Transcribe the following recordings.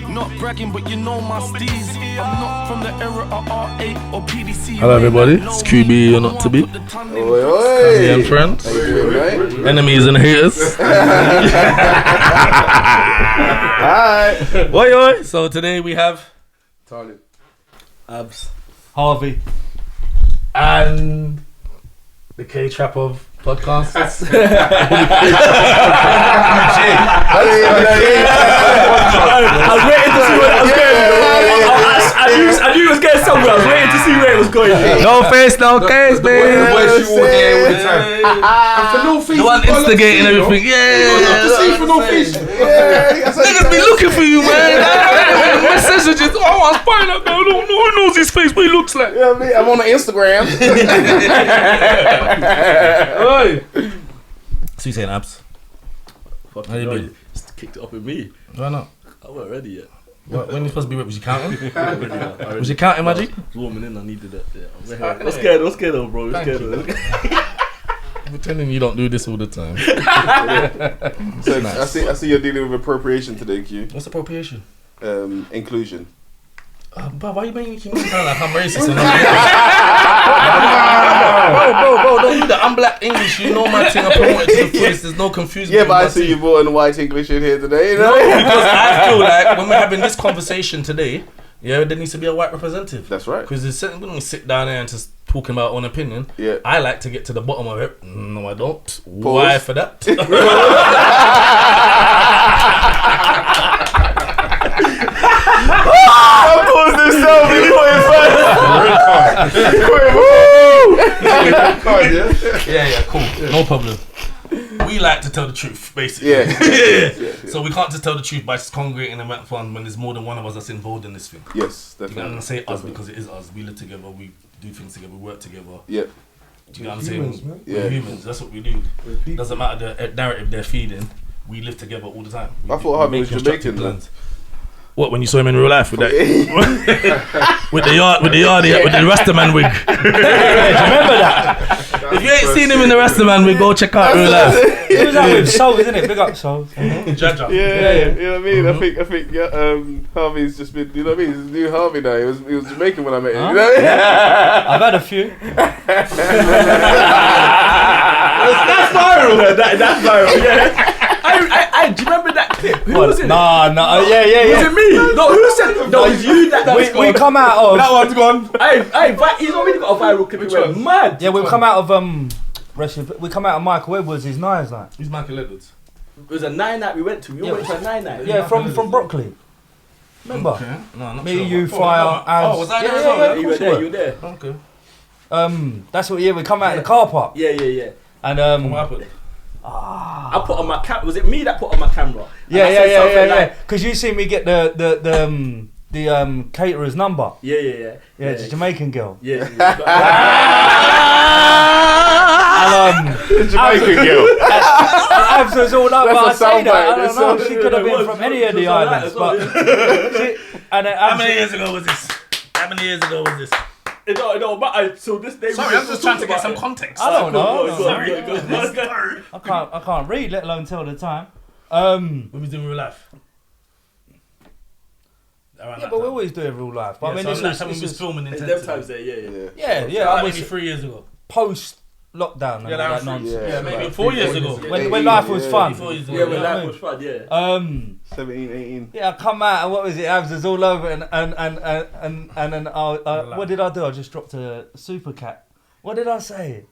Not bragging, but you know my steez. I'm not from the era of R8 or PDC. Hello everybody, it's QB or not to be. Oi, oi. And friends, How you doing, mate? enemies and haters. Hi. Oi. So today we have Talib. Abs Harvey. and the K-Trap of podcasts. I was waiting to see where it was going. I knew it was getting somewhere. I was waiting to see where it was going. No face, no case, baby. For no The one instigating everything. Yeah. for no fish. Niggas be looking for you, man. Messages. Oh, I'm spying that guy. Who knows his face? What he looks like? Yeah, me. I'm on the Instagram. So you saying Abs? Fucking How you hell, been? just kicked it up with me. Why not? I wasn't ready yet. When you supposed to be? Was you counting? I Was you counting, Magic? was warming in. I needed that. Yeah. What's scared though, bro? What's Thank scared you. though? I'm pretending you don't do this all the time. So, Nice. I see you're dealing with appropriation today, Q. What's appropriation? Inclusion. But why you making me sound like I'm racist? And bro, don't do that. I'm black English. You know my thing. I promote it to the fullest. There's no confusion. Yeah, but I my see thing. you brought in white English in here today, you know? Because I feel like when we're having this conversation today, yeah, there needs to be a white representative. That's right. Because we don't sit down there and just talking about our own opinion. Yeah. I like to get to the bottom of it. No, I don't. Why for that? I paused this Yeah, cool. No problem. We like to tell the truth, basically. Yeah. So we can't just tell the truth by just congregating and having fun when there's more than one of us that's involved in this thing. Yes, You know, I'm definitely. gonna say us because it is us. We live together, we do things together, we work together. Yeah. Do you know what I'm saying? Yeah. We're humans, that's what we do. Doesn't matter the narrative they're feeding, we live together all the time. I thought Harvey was Jamaican, man. What, when you saw him in real life with that with the Rastaman wig? Remember that? If you ain't seen him in the Rastaman wig, go check out real life. It was out with Soul, isn't it? Big up Soul. Jaja. Yeah, you know what I mean? I think Harvey's just been, you know what I mean? He's a new Harvey now. He was Jamaican when I met him. Huh? You know what I mean? I've had a few. That's viral. That's viral. Yeah. I do you remember that clip? Who was it? Nah, yeah. Was it me? No, who said? No, it was you. We come out of. That one's gone. He's already got a viral clip. It went mad. Yeah, we come out of we come out of Michael Edwards' Knives Night. Who's Michael Edwards? It was a 9-night we went to. We all went to a 9-night. Yeah, from Broccoli. Remember? Okay. No, I'm not Me, sure. you, Fire, Abs. was I Yeah, there as yeah, well? yeah. You were there. You were there. Okay. That's what. Yeah, we come out of the car park Yeah. and What happened? I put on my camera. Was it me that put on my camera? And I said Yeah. something like, Because you see me get the caterer's number. Yeah. Yeah, it's a Jamaican girl. Yeah. Jamaican girl. Abs was all up, That's but a I say that. I soundbite. don't know. She could have been from any of the islands, but. And How many years ago was this? No, but so this day. Sorry, I'm just trying to get some context. I don't know. Sorry. I can't read, let alone tell the time. We was doing real life. Around Yeah, that but we time. always do it real life. But Yeah, I mean, so this that was, time we this was was filming It's intensely. them times there. Yeah. yeah. I Maybe was 3 years ago. post lockdown and Yeah, all that that was nonsense. Yeah, maybe about 4 years 3 ago. years ago. When life was fun. 4 years ago. Yeah, when Yeah. life was fun. Yeah. 17, 18. Yeah, I come out and what was it? Abs was all over and then what did I do? I just dropped a super cat. What did I say?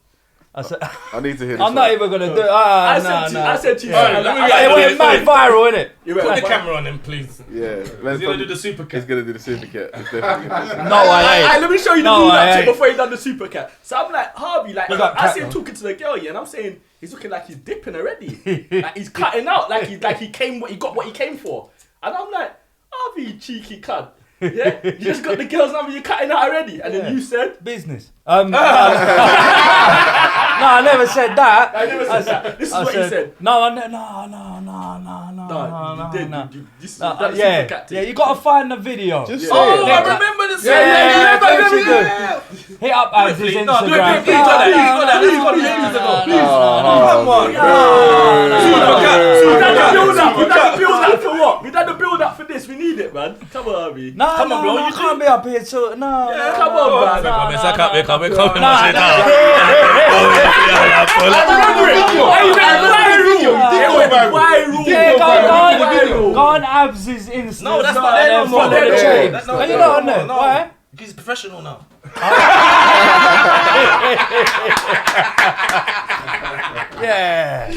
I said I need to hear this. I'm not one. even gonna do it. I No. said to you. Alright, let me It went mad viral, innit? Put the camera on him, please. Yeah. He's gonna do the super He's cat. gonna do the super cat. He's definitely gonna do that. No, I ain't. Let me show you the No, build I up ain't. before he done the super cat. So I'm like, Harvey, like, We got I cat see him now. talking to the girl, yeah, and I'm saying he's looking like he's dipping already. Like he's cutting out, like he got what he came for. And I'm like, Harvey, you cheeky cunt. Yeah, you just got the girl's number, you're cutting out already. And then you said, Business. No, I never said that. I never said that. This is what he said. No, No, you did. no. This is that Yeah, super cat thing. yeah, you gotta find the video. Just Yeah. say Oh, it. I remember this. Yeah, I remember please this. Hit up Abs' please. Instagram. No, do it, please. You got that. You got that. You got it ages ago. Please. Come on. We done the build up for what? We done the build up for this. need it, man. Come on, Harvey. No, Come on, bro, no, you I can't be up here too. No, Yeah, come on, man. no, I can't be coming. Nah, Go on Abs' Insta. No, that's not there no more. Follow the chain. That's not Are you there not no on there? more, no. Why? He's professional now. Yeah.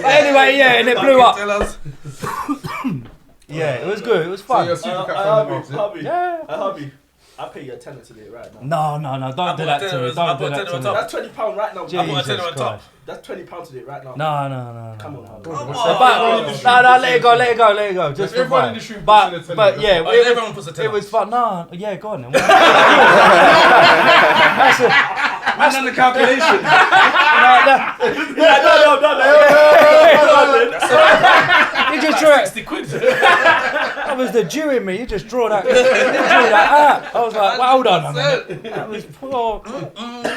Anyway, yeah, and it blew up. Tell us. Yeah, it was good. It was fun. Harvey, Yeah. Harvey, I pay you a tenner to do it right now. No, don't do that to me. Don't do that to me. That's £20 right now. Jesus Christ. That's £20 to do it right now. No. Come on, Harvey. But let it go. Just for everyone fun. in this room puts in a But tenner. yeah, Everyone puts a it tenner. was fun. No, yeah, go on then. Man done the calculation. You just drew it. 60 quid. That was the Jew in me. You just draw that. Out. I was like, well, hold on a minute. That was poor.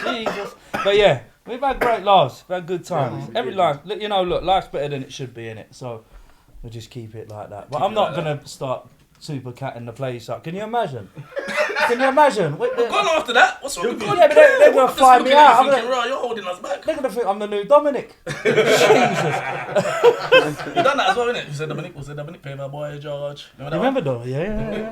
Jesus. But yeah, we've had great laughs. We've had good times. Every life, you know, look, life's better than it should be, innit? So we'll just keep it like that. But I'm not going to start super catting the place up. Can you imagine? Can you imagine? Go on after that. What's wrong with you? Yeah, but they're going to fly me out. I'm Thinking, gonna- right, you're holding us back. They're going to think I'm the new Dominic. Jesus. You done that as well, innit? You said Dominic, pay my boy George. You remember Dominic? Yeah.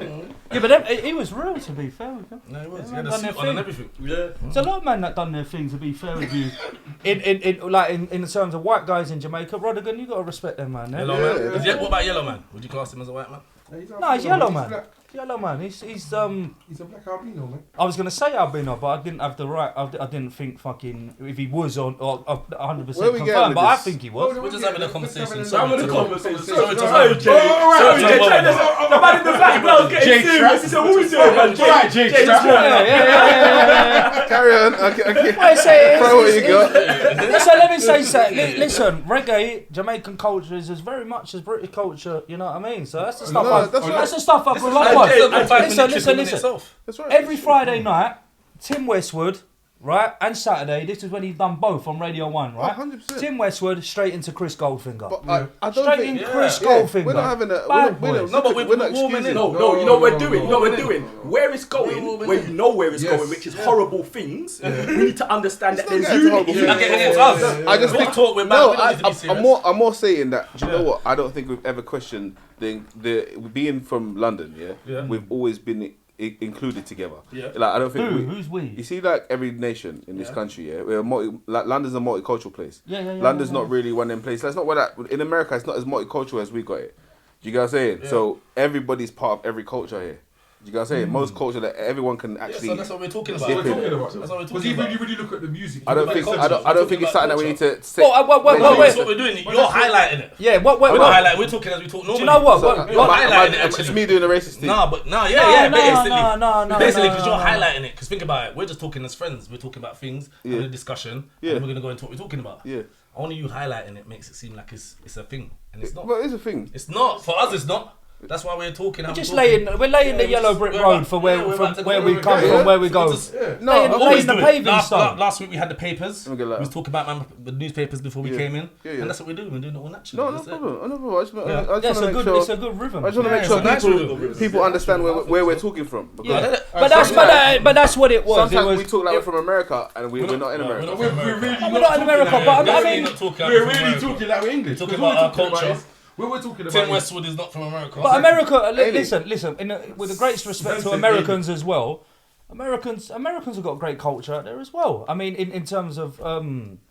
Yeah, but them, he was real, to be fair with him. No, it was. Yeah, He had a done suit their on and thing. everything. Yeah. There's a lot of men that done their thing, to be fair with you. In terms of white guys in Jamaica, Rodigan, you got to respect them, man. Yellow man. What about Yellow Man? Would you class him as a white man? No, he's yellow, man. Yellow man. He's He's a black albino, man. I was gonna say albino, but I didn't have the right. I didn't think fucking if he was or 100% Where we going confirmed. with But I this? think he was. We're just having a conversation. I'm in the conversation. Sorry to Sorry, Jay. Sorry, Jay. The man in the back was getting serious. He said, "What we doing, man?" Jay. Yeah. Carry on. Okay. I say Throw what you got. Listen, let me say something. Listen, reggae, Jamaican culture is as very much as British culture. You know what I mean? So that's the stuff. No, that's right. That's the stuff I grew up Jay, with. Listen. That's right. Every Friday night, Tim Westwood, right, and Saturday. This is when he's done both on Radio 1, right? 100%. Tim Westwood straight into Chris Goldfinger. But I don't Straight think in Chris yeah, Goldfinger. we're not having a. Bad We're boys. not, No, but we're not warming excusing. in. No, you know what we're doing. You know what we're doing. Where it's going, where you know where it's Yes. going, which is horrible things. We need to understand that It's there's not getting to horrible unity. things. Not getting against us. I just We think talk with no. man. We don't need to be serious. I'm more saying that. Do you know what? I don't think we've ever questioned the being from London. Yeah. We've always been included together. Yeah. Like I don't think. Who's we? You see, like every nation in this country, we're London's a multicultural place. Yeah. London's not really one of them places. That's not what that. In America, it's not as multicultural as we got it. Do you get what I'm saying? Yeah. So everybody's part of every culture here. Do you get what I'm saying? Most culture that everyone can actually. So that's what we're talking about. Dip in. That's what we're Because talking even about. you really look at the music. I don't you think. look at I culture. don't think it's something that we need to. Say. Oh, wait. That's what we're doing. You're highlighting it. Yeah, We're not highlighting. We're talking as we talk normally. Do you know what? So, You're highlighting it, it's actually. me doing the racist thing. No, basically. No. Basically, because you're highlighting it. Because think about it, we're just talking as friends. We're talking about things, having a discussion, Yeah. and we're gonna go into what we're talking about. Yeah. Only you highlighting it makes it seem like it's a thing, and it's not. But it's a thing. It's not for us. It's not. That's why we're talking. How Just we're talking. we're laying the yellow brick road for where we come from, where we go. No, Laying the paving stone. Last week we had the papers. Let me get We that. was talking about the newspapers before we came in, Yeah. and that's what we're doing. We're doing it all naturally. No That's it. problem. No problem. I just Yeah. want Yeah, to it's make sure. it's a good rhythm. I just want to make Yeah, sure it's a nice people rhythm. people understand where we're talking from. Because Yeah. But that's what it was. sometimes It was we talk like we're from America and we're not in America. We're really we're not in America, but I mean, We're really talking like we're English. Talking Because about what our we're culture. is- What we're talking about Tim is- Westwood is not from America. but America. Ain't it? Listen. With the greatest respect to Americans as well, Americans have got great culture out there as well. I mean, in terms of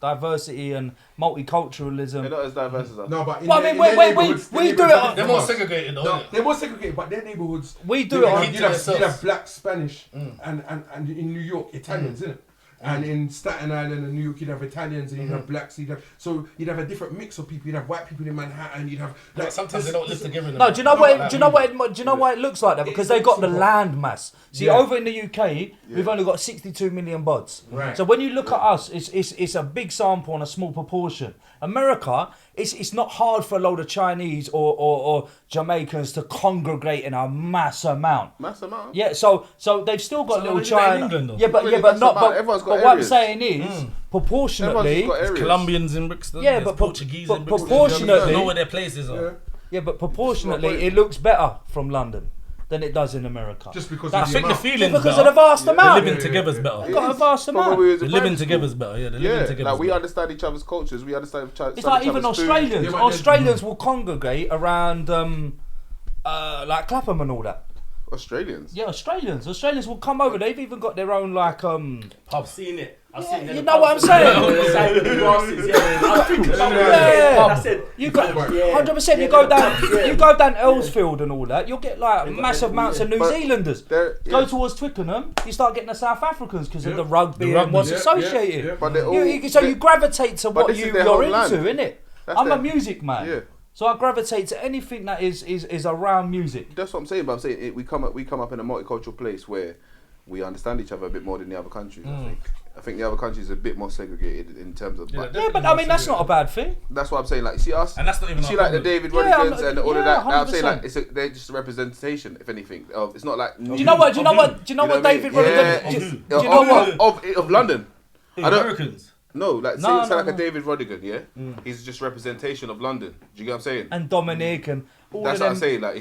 diversity and multiculturalism. They're not as diverse as us. No, but in Well, I their- mean, in their we neighbourhoods, do their it- neighbourhoods They're are more us. segregated, though. No, isn't it? they're more segregated, but their neighbourhoods. We do it on. You'd have black, Spanish, and in New York, Italians, innit? And in Staten Island and New York, you'd have Italians and you'd have blacks. You'd have a different mix of people. You'd have white people in Manhattan. You'd have Like sometimes they don't live together. No, do you know why it looks like that? Because they got the land mass. See, over in the UK, we've only got 62 million bods. Right. So when you look at us, it's a big sample on a small proportion. America, it's not hard for a load of Chinese or Jamaicans to congregate in a mass amount. Mass amount. Yeah, so they've still got So little they do that in China. England, though? Yeah, but Mass not. amount. Everyone's got But what I'm areas. saying is, proportionately. Everyone's got areas. Colombians in Brixton. Yeah, there's but Portuguese in Brixton. proportionately- You know where their places are. Yeah, but proportionately, it looks better from London than it does in America. Just because That's of the I think the amount. feeling's because better. of the vast The amount. living together's better. You've got a vast From when amount. we was The in living primary together's school. better. Yeah, the living Yeah, together's like we better. understand each other's cultures. We understand each It's like each even other's food. Australians. Yeah, but Australians will congregate around like Clapham and all that. Australians. Yeah, Australians will come over. They've even got their own like I've seen it. I've seen it. you know what I'm saying? Beside the grasses, yeah. I was thinking about Yeah. I said, You got yeah. 100%. You go down Earlsfield and all that. You'll get like massive amounts of New But Zealanders. they're- Go yeah. towards Twickenham, you start getting the South Africans because of Yeah. the rugby The and rugby, what's yeah, associated. yeah, yeah. But they're all. So you gravitate to what this is you're their homeland. into, innit? That's I'm a their- music man, Yeah. so I gravitate to anything that is around music. That's what I'm saying. But I'm saying we come up in a multicultural place where we understand each other a bit more than the other countries. I think the other countries are a bit more segregated in terms of. But Yeah, but I mean that's not a bad thing. that's what I'm saying. Like, you see us, And that's not even you see our like the problem. David Yeah, I'm Rodigans not- and all yeah, of that. I'm saying 100%. like they're just a representation, if anything. It's not like. Do you know what? Do you know what? Do you know what David Rodigan? Yeah, Do you know what? of London? I don't. Americans. No, like No, say no, like no. a David Rodigan, yeah. He's just representation of London. Do you get what I'm saying? And Dominic and all That's of what I'm them. saying. Like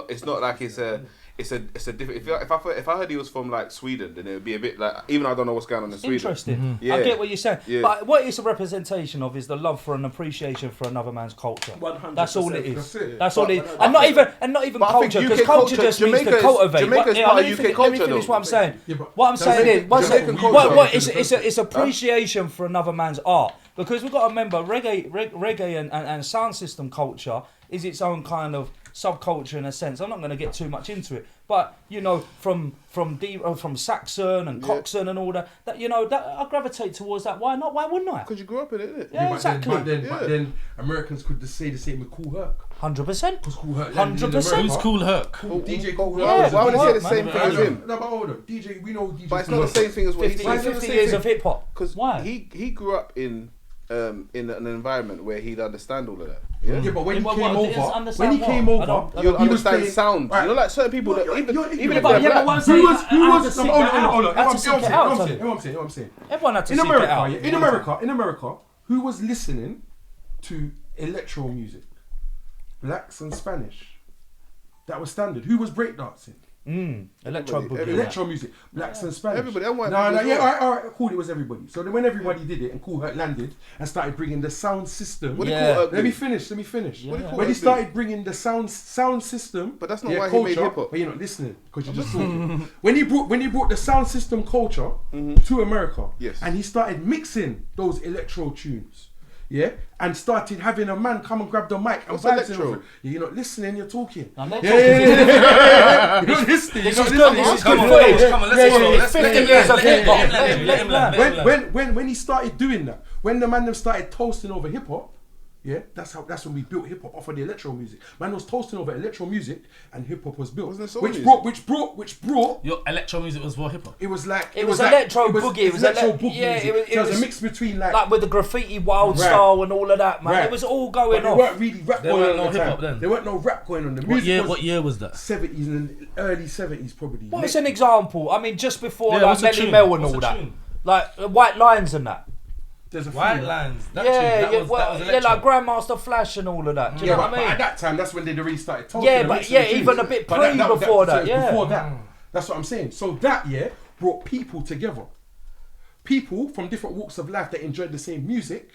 it's not like it's a different. If I heard he was from like Sweden, then it would be a bit like, even though I don't know what's going on in Sweden. Interesting. Yeah. I get what you're saying. Yeah. But what it's a representation of is the love for and appreciation for another man's culture. 100%. That's all it is. That's it. That's all it is. But- And not even But I think culture, because UK culture culture- just means to Jamaica is- cultivate. Jamaica's Yeah, part let of me UK finish- culture, Let me finish though. what I'm saying. Yeah, but What I'm saying is, Jamaican culture- it's appreciation for another man's art. Because we've got to remember, reggae and sound system culture is its own kind of subculture in a sense. I'm not going to get too much into it, but you know, from Saxon and Coxon and all that that I gravitate towards that. Why not? Why wouldn't I? Because you grew up in it, innit? Yeah, but exactly. But then Americans could just say the same with Kool Herc. 100%. Because Kool Herc landed in 100%. America. Who's Cool Herc? DJ Kool Why Herc. why would he say the man. same thing as him? No, but hold on. DJ, we know DJ But it's Kool not the Herc. same thing as what he 50, Why said. is it the 50 same years thing? of hip hop. Because Why? he grew up in an environment where he'd understand all of that. Yeah. Yeah, but when he Well, came well, over, understand when he what? came I over, don't- You'll he was understand playing- sound. Right. You know, like certain people that You're even ignorant. if Yeah, they're but black. what I'm Who saying, was? I had to No, seek hold on, that out. hold on. I had to I'm seek it saying, out, I'm Tony. saying, I'm saying. Everyone had to In seek it America, out. yeah, in America, who was listening to electro music? Blacks and Spanish. That was standard. Who was breakdancing? Electro Everybody- boogie. Electro music. Blacks and Spanish. Everybody, and white No, people no, as yeah, well. all right, cool. It was everybody. So then when everybody did it and Kool Herc landed and started bringing the sound system. What do you Yeah. call it? Let me finish. Let me finish. What do you call When he it? started bringing the sound system, But that's not why he made culture, hip-hop. But you're not listening because you're just talking. when he brought the sound system culture to America, Yes. and he started mixing those electro tunes. Yeah, and started having a man come and grab the mic and What's vibes electro? over it. You're not listening, you're talking. I'm not Yeah, talking. yeah, yeah, yeah. You're not listening. This You're is not good. listening. This is Come good on, footage. come on, let's Yeah, follow. yeah, Let's 50 let him years land, of let him hip hop. land, let him land, let him land, let him land. When he started doing that, when the man them started toasting over hip hop, yeah, that's when we built hip hop off of the electro music. Man was toasting over electro music, and hip hop was built. Wasn't it soul which music? brought. Your electro music was for hip hop. It was like It was electro boogie. It was electro ele- boogie. yeah, music. it was- So it was it a was mix between Like with the graffiti wild Right. style and all of that, man. Right. It was all but going there off. weren't really rap There going weren't on no at the hip-hop time. then? There weren't no rap going on. The music What year was that? 70s and early 70s probably. What's an example? I mean, just before Yeah, like what's a Melly tune? Mel and What's all a that, tune? like White Lines and that. There's a White few. Lines. That Yeah, tune, that yeah, was well, yeah, electro. like Grandmaster Flash and all of that. Do you Yeah, know but, what I at mean? that time, that's when they really started talking. Yeah, and but mixing yeah, the tunes. even a bit But pre before that, so yeah. Before that, that's what I'm saying. So that brought people together. People from different walks of life that enjoyed the same music,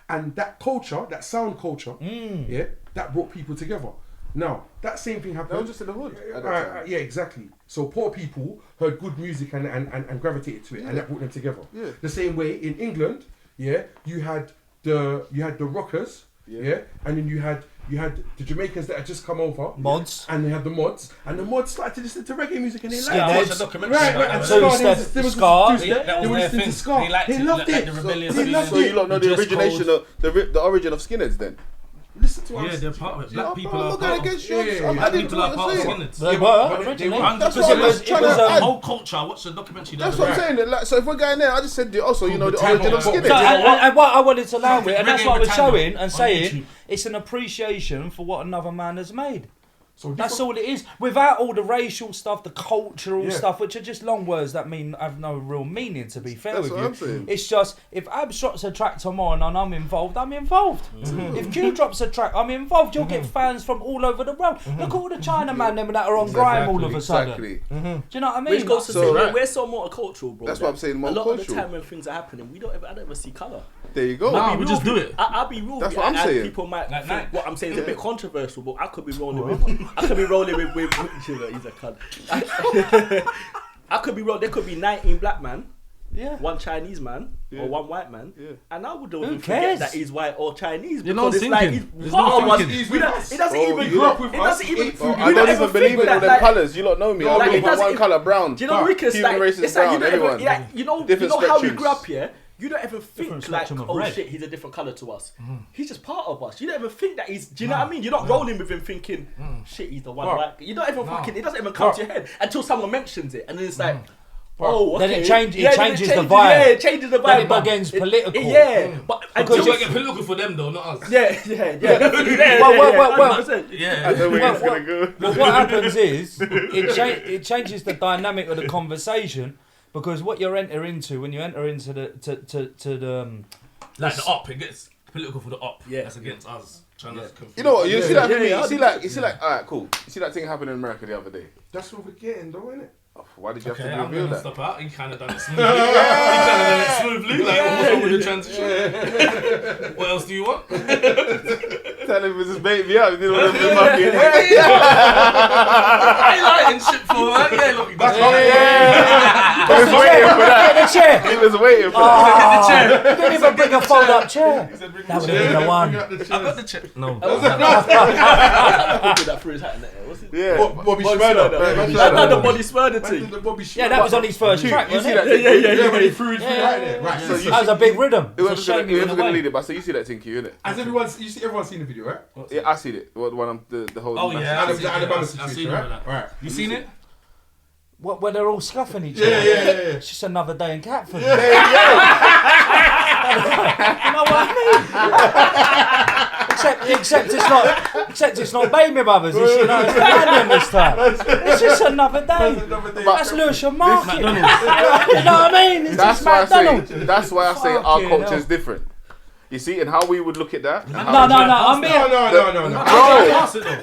and that culture, that sound culture, yeah, that brought people together. Now, that same thing happened. That was just in the hood at that time. Yeah, exactly. So poor people heard good music and gravitated to it, and that brought them together. Yeah. The same way in England, yeah, you had the rockers, yeah, and then you had the Jamaicans that had just come over, Mods. and they had the mods, and the mods started to listen to reggae music, and they liked Yeah, I it. watched a documentary Right, about right. that. And So Ska, you said there was Ska, they yeah, that was were their listening to thing. Ska. They liked They it, loved like it. the rebellious They feeling. loved So you it. lot know The the dress origination code. of the origin of skinheads then? Listen to Yeah, us. they're part of it. Yeah, Black people I'm are not part going of it. against you. Yeah, yeah, I Black didn't people know are what part you're of saying. skinheads. They Yeah, were but they originally. were- That's Because what it I was, was trying it was, to add. Whole culture. I watched the documentary. the That's other what I'm day. saying. Like, so if we're going there, I just said also, you know, the Britannia. origin of But- skinheads. So, and what I wanted to land with, and that's Reggae what I was Britannia showing and on saying, YouTube. it's an appreciation for what another man has made. So That's all it is. Without all the racial stuff, the cultural stuff, which are just long words that have no real meaning, to be fair That's with what you. I'm saying. It's just, if Abs drops a track tomorrow and I'm involved, I'm involved. If Q drops a track, I'm involved. You'll get fans from all over the world. Look at all the Chinaman them that are on grime all of a sudden. Exactly. Do you know what I mean? Which goes to So- say, we're so multicultural, bro. That's what I'm saying, A lot of the multicultural. time when things are happening, I don't ever see colour. There you go. Nah, we just do it. I'll be real. That's with what you, I'm and saying. People might Like think that. what I'm saying is a bit controversial, but I could be rolling with. I could be rolling with. You know, he's a cunt. I could be rolling. There could be 19 black man, Yeah. one Chinese man, Yeah. or one white man, Yeah. and I would Who even cares? forget that he's white or Chinese. You're not because it's like thinking. he's There's part no of us. thinking. He's We with don't- us. It doesn't Oh, even. you grew up with It us, doesn't you even. ate food. you I don't don't ever even believe think in that, all them like- colours. You lot know me. I like, don't it believe in doesn't one even- colour brown. Do you know, Rick, it's Human like, race is it's like you brown, don't ever, anyone. yeah, you know Different how we spectrums. grew up here. You don't ever think Different like, spectrum of oh red. shit, he's a different colour to us. He's just part of us. You don't ever think that he's. Do you know what I mean? You're not rolling with him thinking, shit, he's the one white. You don't even fucking. It doesn't even come to your head until someone mentions it, and then it's like. Oh, okay. Then it changes the then vibe. Yeah, it changes the vibe. Then it but begins political. Yeah, but Because until you get political for them though, not us. yeah. Well, 100%. Yeah. I know where it's Well, gonna go. Well, what happens is it changes the dynamic of the conversation, because what you enter into when you enter into the Like the op, it gets political for the op. Yeah. That's against us. Trying to confuse. You know what? You see that for me. yeah, You see like, alright, cool. You see that thing happen in America the other day. That's what we're getting, though, isn't it? Oh, why did you Okay, have I'm to reveal gonna that? stop out. He kind of done it smoothly. He kind of done it smoothly. Like, what's wrong with the transition? What else do you want? Tell him it's just bait me up. You know what Highlighting shit for man. Yeah, look, you got He was waiting for that. Get the chair. He was waiting for that. Didn't even bring a fold up chair. That would have been the one. I got the check. No. Put that through his hat in there. What's it? Yeah. Bobby Schmurder. I done the body smurder thing. The Bobby Schmurder. Yeah, that was on his first track, You see wasn't that? it? Yeah, when he threw his feet out there. Right. So you That was a big rhythm. It's a Whoever's shame you went gonna away. lead it, but so you see that thing, innit? Has everyone seen the video, right? Yeah, I see it. One of the whole. Oh yeah, Alabama I've situation, seen right? all that. Right. You seen it? What, where they're all scuffing each other. Yeah. It's just another day in Catford. You know what I mean? except it's not Baby Brothers. It's, you know, it's the London this time. It's just another day. That's Lewisham Market. You know what I mean? It's That's just why I McDonald's. say. That's why I say our Fucking culture hell. is different. You see, and how we would look at that. and No, how- I'm here. No.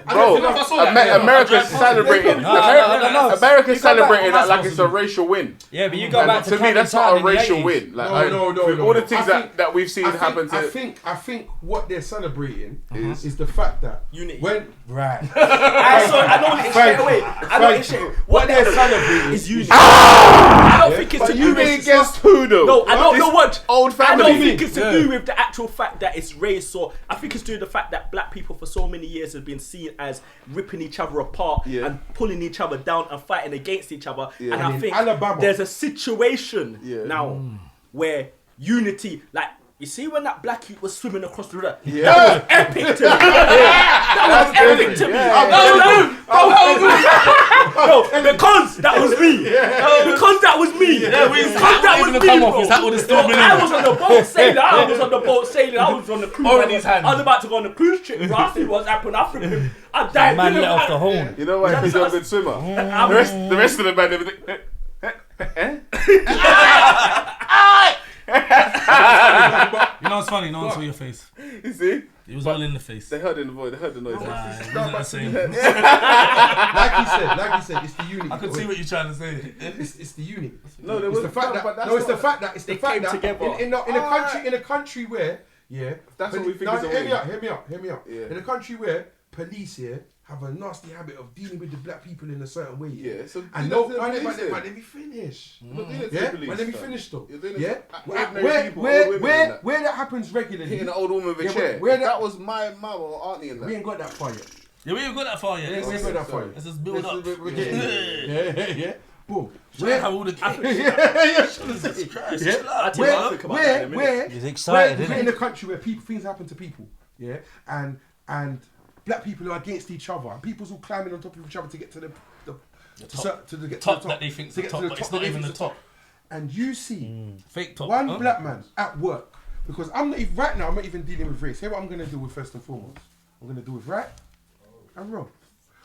Bro, If I saw that, America's celebrating. No. America's You go back- celebrating that like it's a racial win. Yeah, but you go And back to to me, Camden that's not Town a in the racial 80s. win. Like, No. with all the things I think- that we've seen happen to. I think what they're celebrating is the fact that Unity. when Right. I know it straight away. I know it straight away. what they're celebrating Is unity. I don't think it's to do You with mean against who though? No, I don't know what. Old I don't family. think it's to do with the actual fact that it's race, or I think it's to do with the fact that black people for so many years have been seen as ripping each other apart Yeah. and pulling each other down and fighting against each other. Yeah. And And I in think Alabama- there's a situation Yeah. now where unity, like. You see when that black youth was swimming across the river? Yeah. That was epic to me. That was epic to me. No, because that was me. Because that was me. Because that was me, bro. His hat would have still Bro, been I in. was on the boat sailing. I was on the boat sailing. I was on the cruise. Already his hand. I was about to go on the cruise trip, bro. I see what's happened. I flipped. I died. Man let off the horn. You know why? Because you're a good swimmer. The rest of the band, everything. You know what's funny? No one saw your face. You see? It was all in the face. They heard in the voice. They heard the noise. It wasn't the same. like you said, it's the unity. I could see what you're trying to say. It's the unity. No, there It's was the fact that but that's it's the not- fact that it's the fact came that together. in a country where That's what we think no, is a hear win. me out. Yeah. In a country where police have a nasty habit of dealing with the black people in a certain way. Yeah, so And do no, that to the police then. let me finish. You're not doing it to Yeah, the police, but let me fam. finish though. You're doing it Yeah, to ordinary people, old women and that. where that happens regularly. Hitting an old woman with a Yeah, chair. where that that- was my mum or auntie in that. We ain't got that far yet. Yeah, we ain't got that far yet. We ain't got that far yet. Let's just build up. We're getting there. Yeah. Boom. We have all the kids. Jesus Christ. Yeah. chill out, Where- bro. think about that in a minute. Where He's excited, we're isn't in he? a country where things happen to people, yeah, and black people are against each other, and people's all climbing on top of each other to get to the top. to get Top to the that they think's to the get top, to the but top it's that not they even the think's top. And you see Fake top. one huh? black man at work, because I'm not even, right now. I'm not even dealing with race. Here, what I'm gonna do with first and foremost. I'm gonna do with right and wrong.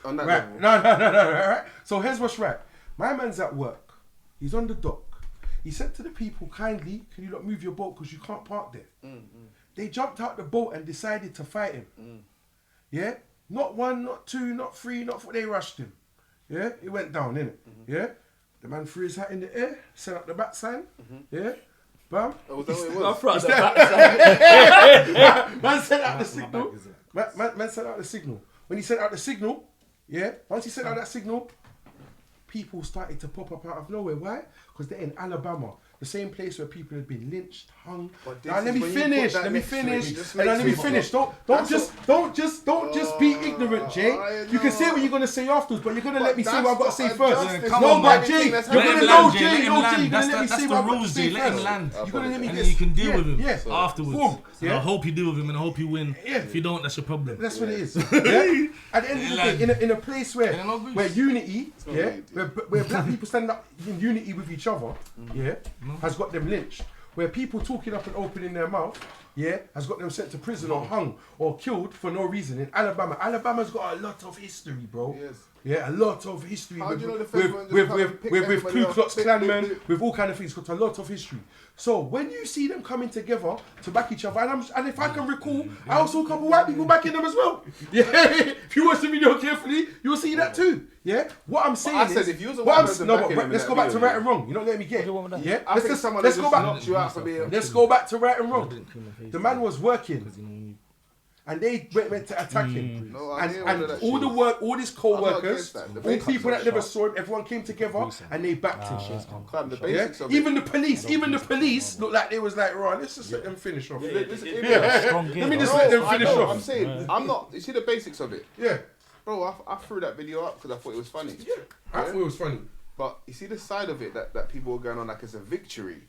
On that Right. level. No. Right. So here's what's right. My man's at work. He's on the dock. He said to the people, kindly, can you not move your boat because you can't park there? They jumped out the boat and decided to fight him. Yeah? Not one, not two, not three, not four. They rushed him. Yeah? It went down, innit? Yeah? The man threw his hat in the air, set up the back sign. Yeah? Bam. Oh, was that what it I was? front the backside. Man sent out the signal. Man sent out the signal. When he sent out the signal, yeah, once he sent out that signal, people started to pop up out of nowhere. Why? Because they're in Alabama, the same place where people had been lynched, hung. But this Now, let is me when you finish. put that Let me next to it, finish. it just And now makes let me me- finish. Don't just be ignorant, Jay. I You can say know. what you're gonna say afterwards, but you're gonna But let me say that's what I've got to not say a first. justice. Come No, on, but man. Jay, Let you're him gonna land, know, Jay, Jay. let him No, land. Jay, you're gonna let me That's say the what I've got to rules, say Jay. Let him first. land. You're gonna let me And get then you can deal yeah, with him yeah. afterwards. Boom. And I hope you deal with him and I hope you win. Yeah. If you don't, that's your problem. That's what it is. Yeah? At the end of the day, in a place where Yeah, no good. where unity, not yeah, good, where black people stand up in unity with each other, yeah, has got them lynched. Where people talking up and opening their mouth, yeah, has got them sent to prison or hung or killed for no reason. In Alabama's got a lot of history, bro. Yes. Yeah, a lot of history How with, do you know the with, feds won't just with, come with, and pick with, with everybody Ku up? Klux Pick, Klanmen, pick. with all kind of things. It's got a lot of history. So when you see them coming together to back each other, and if I can recall, I also saw a couple white people backing them as well. Yeah, if you watch the video carefully, you'll see that too. Yeah, what I'm saying I is, said if you was a what white I'm person no, backing but them in let's that go back to video, right and wrong. You don't let me get. Yeah, I think someone let's has go just back. knocked you out for being. Let's go back to right and wrong. The man was working, and they went to attack him. No, I hear all And of that all shit. the work, all his co-workers, against that. The all basics people of that it. never saw him, everyone came together and they backed him. Fam, the Yeah? basics of it. Even the police looked like they was like, right, let's just let them finish off. Listen, Let me just let them I finish know, off. I'm saying, I'm not. You see the basics of it, Yeah, bro. I threw that video up because I thought it was funny. I thought it was funny. But you see the side of it that people are going on like it's a victory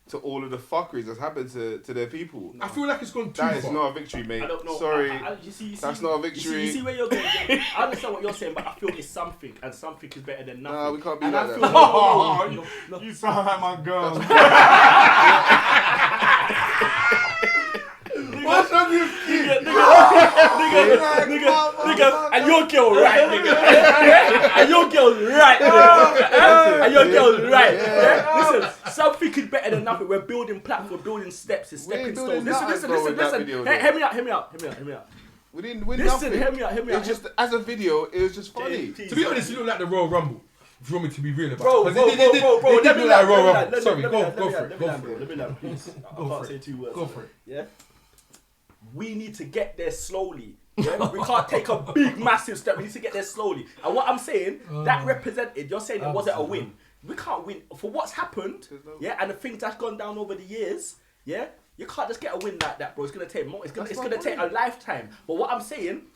to all of the fuckeries that's happened to their people. I feel like it's gone too That is far. not a victory, mate. I don't know. Sorry. You see, That's not a victory. You see where you're going. I understand what you're saying, but I feel it's something, and something is better than nothing. Nah, we can't be and like I that. feel no. You sound like my girl. What's wrong with you? Nigga, and your girl right, nigga. And your girl right, nigga. And your girl right. Yeah? Listen, something is better than nothing. We're building platform, building steps, it's We ain't stepping building stones. nothing, bro, with that Listen. video, Hey, though. hear me out. We didn't win Listen, nothing. hear me out. It was just as a video. It was just funny. To be honest, you look like the Royal Rumble. If you want me to be real about Bro, it. bro, Because they did let me look like land, Royal let me Rumble. land, Sorry, let go me for land, it. bro. Let me land, please. I can't say 2 words. Go for it. Yeah? We need to get there slowly. Yeah? We can't take a big, massive step. We need to get there slowly. And what I'm saying, that represented, you're saying it wasn't a win. We can't win. For what's happened, yeah, and the things that's gone down over the years, yeah, you can't just get a win like that, bro. It's going to take more. It's going to take a lifetime. But what I'm saying,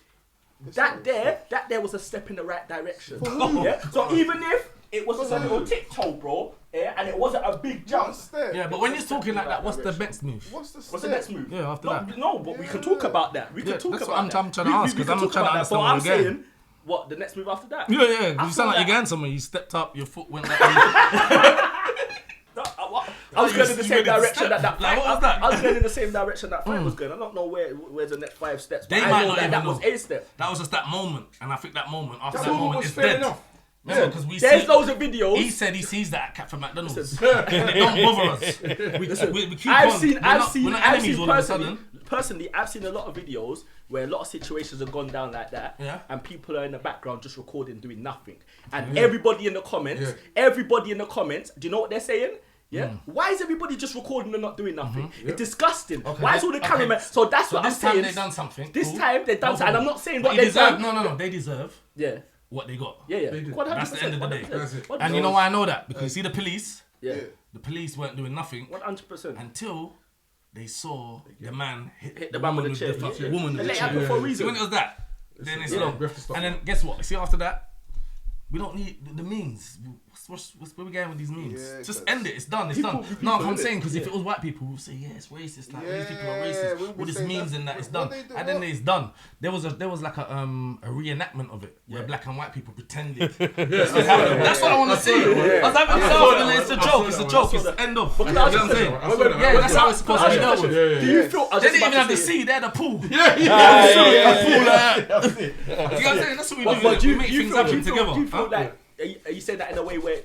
that there was a step in the right direction. Yeah? So even if it was just a little tiptoe, bro, yeah, and it wasn't a big jump. Yeah, but when you're talking like that, what's the next move? What's the What's the next move? Yeah, after no, that. No, but we can talk about that. We can Yeah, talk that's about what that. I'm trying to ask, 'cause can I'm talk trying to about that. understand But what I'm we're getting. saying, what, the next move after that? Yeah, you feel sound like like- you're going somewhere. You stepped up, your foot went like. No, I was going in the you same made it direction step. that that Like, fight. what was that? I was going in the same direction that fight was going. I don't know where's the next 5 steps. But They I might know not that even that know. was a step. That was just that moment, and I think that moment after That that moment moment was is fair dead. enough. Yeah, because we There's see. loads of videos. He said he sees that at Cat from McDonald's. And it don't bother us. We keep I've on. seen We're not enemies all of a sudden. personally, I've seen a lot of videos where a lot of situations have gone down like that, Yeah. and people are in the background just recording, doing nothing, and everybody in the comments, do you know what they're saying? Yeah. Why is everybody just recording and not doing nothing? It's disgusting. Why is all the cameramen? So that's what I'm this time saying. they done something. This cool. time they've done No something, and I'm problem. not saying But what they they've deserve. done. No. They deserve Yeah. what they got. Yeah. They did. 100%, That's the end of the day. 100%. That's it. And you know why I know that? Because you see the police. Yeah. The police weren't doing nothing 100%. until they saw the man hit the man with the woman chair. the Yeah. woman And with the let it chair. happen for a See, reason. when it was that, then it's Yeah. long. We have to stop And then guess what? See, after that, we don't need the means. Where we going with these memes? Yeah, Just 'cause end it. It's done. It's people- done. people No, I'm innit? saying because if it was white people, we'll say yeah, it's racist. Like these people are racist. we'll be All these saying memes that. and that it's What done. they do, And then what? it's done. There was like a reenactment of it where black and white people pretended. That's what I want to see. I was having this It's a joke. It's a joke. It's the end of. You know what I'm saying? Yeah, that's how it's supposed to be dealt with. Do you feel? They didn't even have the sea. They had a pool. Yeah. A pool. what I'm saying? That's what we do. But We make things happen together. Do you feel Huh? like are you saying that in a way where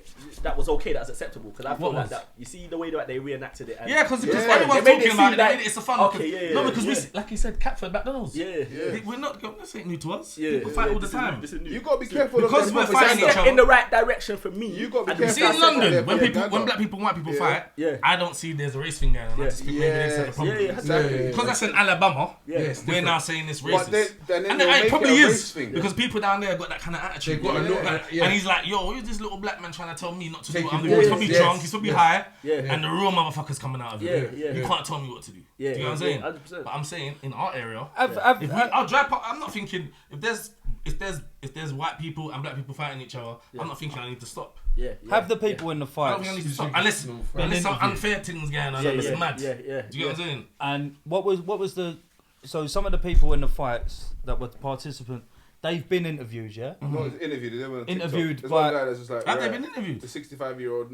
that was okay, that's acceptable? Because I feel What like was? that. You see the way that they reenacted it. And Yeah, because Yeah. everyone's They made talking it about seem it. They like- made it. It's a fun. Okay, No, because we, yeah. like you said, Catford, McDonald's. Yeah. We're not. This ain't new to us. Yeah. People fight all the This is new, time. this is new. You gotta be careful Because of we're them fighting propaganda. each other. in the right direction for me. You gotta be And careful. See in That's London, their when propaganda. black people and white people fight, Yeah. I don't see there's a race thing going on. I just think maybe they set the Yes. problem. Yeah, Exactly. Because that's in Alabama, Yeah. Yes, we're different. now saying it's But racist. then And they'll it make probably it a race is thing. because people down there got that kind of attitude. They've got a look and, at- yeah. and he's like, "Yo, who's this little black man trying to tell me not to do what I'm Taking doing? He's orders, probably yes, drunk, he's probably yes. high, Yeah. and the real motherfucker's coming out of it. Yeah, You yeah. can't tell me what to do. Yeah, do you know what I'm yeah, saying? 100%. But I'm saying in our area, I've- if I'll drive past, I'm not thinking if there's white people and black people fighting each other, I'm not thinking I need to stop. Yeah. have the people in the I don't fights. think I need to You stop think unless it's unless some interview. unfair things going on. Yeah, and it's yeah, mad. yeah. Do you get what I'm saying? And what was the? So some of the people in the fights that were participants, they've been interviewed, yeah. No, it's interviewed. They were on TikTok. Interviewed There's by- one guy that's just like, Have they right, been interviewed? the 65-year-old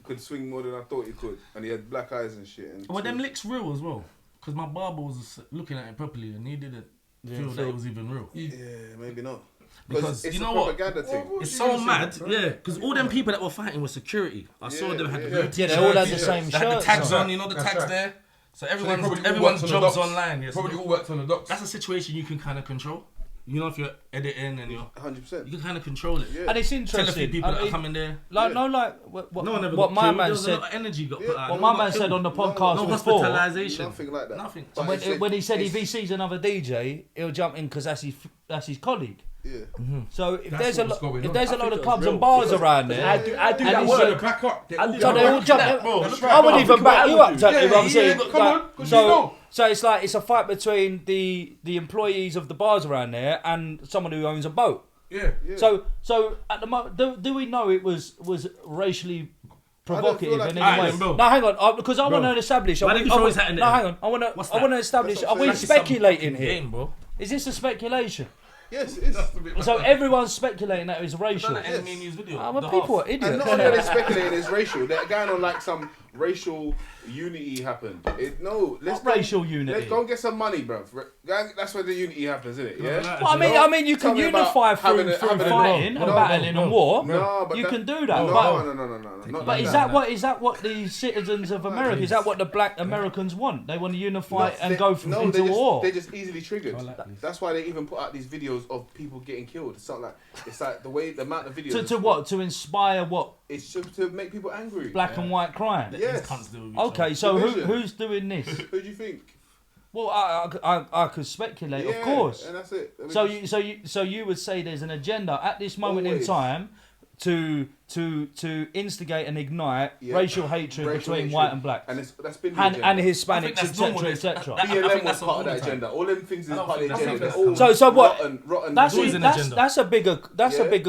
could swing more than I thought he could, and he had black eyes and shit. And Well, them licks real as well. Because my barber was looking at it properly and he didn't feel that it was even real. yeah, maybe not. Because it's you a know what? propaganda thing. It's so mad, yeah. Because all them people that were fighting were security. I saw Yeah, them had the yeah. blue Yeah, t-shirts. they all had the same They had the shirts tags on. on, you know the That's tags right. there. So So they probably all everyone's worked on the job's docks. online. Yes. Probably all worked on the docks. That's a situation you can kind of control. You know, if you're editing and you 100%. can kind of control it. Yeah. And it's Tell a few interesting. people I that are mean, coming there. like Yeah. no, like what No one ever what got my killed. man There was a said. lot of energy got Yeah. put out. What No my one man got said killed. on the No, podcast No before. hospitalization. Nothing like that. Nothing. But When, it's like- when he said if it's- he sees another DJ, he'll jump in because that's his colleague. Yeah. So if That's there's a what's going if on. there's a I load think of it clubs was and real. bars around there, I do And that he They work. said- back up. They I all do so back they up. all jump. that, bro. That's I right. wouldn't even back you up. Tell Yeah, you what I'm yeah, saying. yeah, come on, 'cause you So know. so it's like it's a fight between the employees of the bars around there and someone who owns a boat. Yeah. Yeah. So at the moment, do we know it was racially provocative like in it any way? was. Bro. No, hang on, because I want to establish. Why are did we- you are throw we- his hat in No, there? hang on. I want What's to that? establish. That's Are what we I'm saying. speculating here? Game, bro. Is this a speculation? Yes, it is. So everyone's speculating that it was Done racial. that enemy news video. Well, the people half. are idiots. And not only are they speculating it's racial, they're going on like some racial unity happened. Let's What go- racial unity? Let's go and get some money, bruv. That's where the unity happens, isn't it? Yeah. Well, I mean, you Tell can me about unify through having a- fighting no, and no, battling no, and war. No, but You that- can do that, No, but- no. Not But like is that what the citizens of America? Is that what the black Americans want? They want to unify and go into war. They're just easily triggered. That's why they even put out these videos of people getting killed. It's like the amount of videos. To what? To inspire what? It's just to make people angry. Black and white crime. Yes. These cunts do with each Okay, other. so Division. who's doing this? Who do you think? Well, I could speculate, of course. And that's it. I mean, So you would say there's an agenda at this moment in Always. time to instigate and ignite Yeah. racial hatred Racial between hatred. white and black that's been the and agenda. Hispanics, that's normal. etc., etc. I think BLM was that's part of all that the time. agenda. All them things is I don't part of the think agenda. that's- They're all So what? rotten That's always an that's agenda. that's a bigger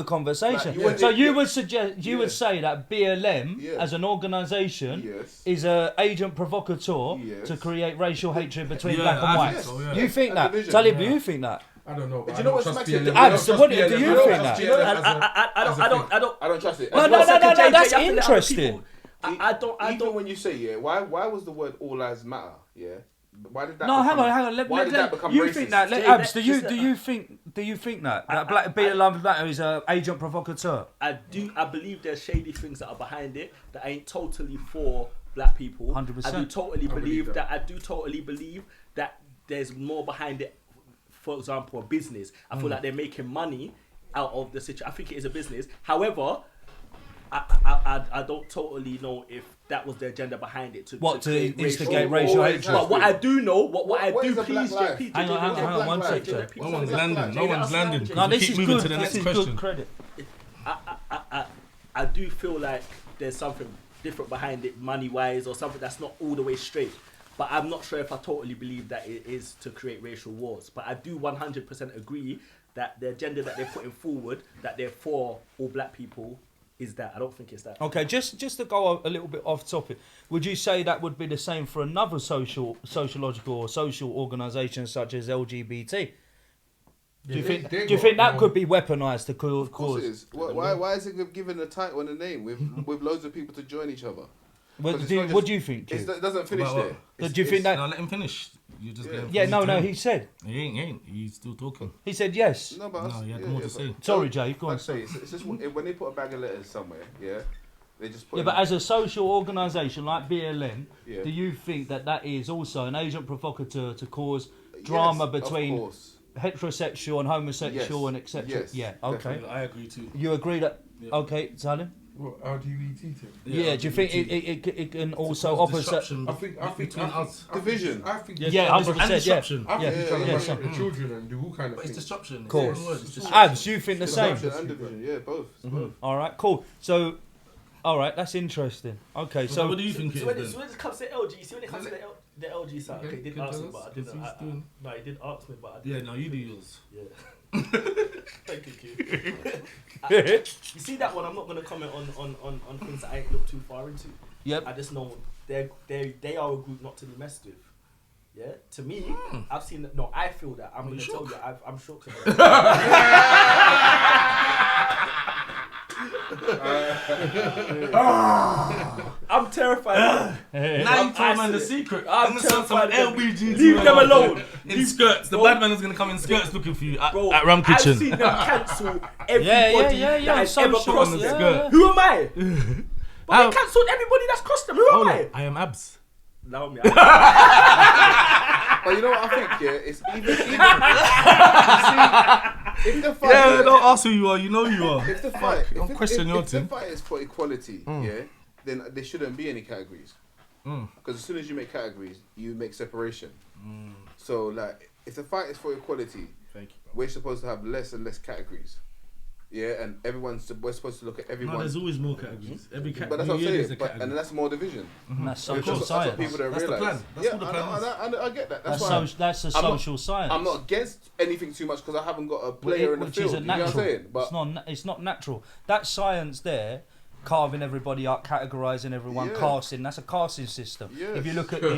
Yeah. conversation. Like, so you yeah. would suggest you would Yeah. say that BLM Yeah. as an organisation Yes. is a agent provocateur Yes. to create racial hatred between Yeah, black and I white. think so, yeah. You think And that? division. Talib, do Yeah. you think that? I don't know. But you know what's trust smacks BLM. it? I don't Abs, trust what do BLM. you I don't think trust that? BLM as a- I as a thing. I don't trust it. No, As no, well, no, second no, JJ, that's you have to let other interesting. people- I Even don't. when you say why was the word all lives matter? Yeah. Why did that? No, become, hang on. Why did that become you racist? think that? Jay, Abs, that- do just- you think that black BLM black is a agent provocateur? I believe there's shady things that are behind it that ain't totally for black people. 100%. I do totally believe believe that. I do totally believe that there's more behind it. For example, a business. I feel like they're making money out of the situation. I think it is a business. However, I don't totally know if that was the agenda behind it. What, to create instigate racial- racial always hatred? has But what I do know, what I What do, is a black please, life? JP, Hang on, What's a black one life? second. No one's Black landing. life. No one's Jay, landing. that's No, We this keep is moving good. to the This next is question. good credit. I do feel like there's something different behind it, money wise, or something that's not all the way straight. But I'm not sure if I totally believe that it is to create racial wars. But I do 100% agree that the agenda that they're putting forward, that they're for all black people, is that. I don't think it's that. Okay, just to go a little bit off topic, would you say that would be the same for another sociological or social organisation such as LGBT? Do you think that could be weaponised to Of course it cause? is. Why is it given a title and a name with loads of people to join each other? 'Cause it's not What do you think? It Kid? doesn't finish About what? there. Do you think that? No, let him finish. You just let him Yeah, finish. no. He said. He ain't. He's still talking. He said yes. No, but No, he had more to say. Sorry, Jay. Go Like on. I say, it's just when they put a bag of letters somewhere, yeah, they just put. Yeah, but as a social organisation like BLM, Yeah. do you think that is also an agent provocateur to cause drama Yes, between of course. heterosexual and homosexual Yes, and etc.? yes, Yeah. Okay. definitely. I agree too. You agree that? Okay, Salim. What, LGBT thing? Yeah. Do you think it can also opposite? I think between us. Division. I think Yeah, And 100%. Yeah. disruption. I think Yeah, he's trying to yeah, mash so- up the children and do all kind of But it's things. disruption. Cool. It's one word, it's disruption. Abs, you think the same? Disruption and division, yeah, both. It's both. All right, cool. So, all right, that's interesting. Okay, So so what do you think it So when, is so when it comes to LG, see when it comes to the LG side, okay, he did Good ask me, tell but I us, didn't. 'cause he's doing- No, he did ask me, but I Yeah, didn't. no, you do yours. Yeah. Thank you, Q. You see that one? I'm not gonna comment on things that I ain't looked too far into. Yep. I just know they are a group not to be messed with. Yeah. To me, I've seen that. No, I feel that. I'm gonna tell you. I'm shocked. I'm terrified. Now you told man the secret. I'm I'm gonna send some terrified of them. LBG. Leave them alone. In skirts. The bad man is gonna come in skirts looking for you at Bro, Ram I've Kitchen. seen them cancel everybody that has ever social crossed on the them. skirt. Who am I? But How- they cancelled everybody that's crossed them. Who am Hold I? on, I am Abs. Allow me. But you know what I think? Yeah, it's even see, if the fight, Yeah, don't ask who you are. You know who you are. if the fight, Don't if question your the team. fight is for equality, yeah, then there shouldn't be any categories. Because as soon as you make categories, you make separation. So like, if the fight is for equality, Thank you. we're supposed to have less and less categories. Yeah, and we're supposed to look at everyone. No, there's always more categories. Every But that's category what I'm is saying. a category. And that's more division. And that's That's social what science. people don't That's the realise. plan. That's Yeah, what the plan is. I get that. That's That's, why that's a I'm not- social science. I'm not against anything too much because I haven't got a player in the which field. isn't You know what I'm natural. saying? But It's not natural. That science there, carving everybody up, categorising everyone, Yeah. casting. That's a casting system. Yes. If you look at the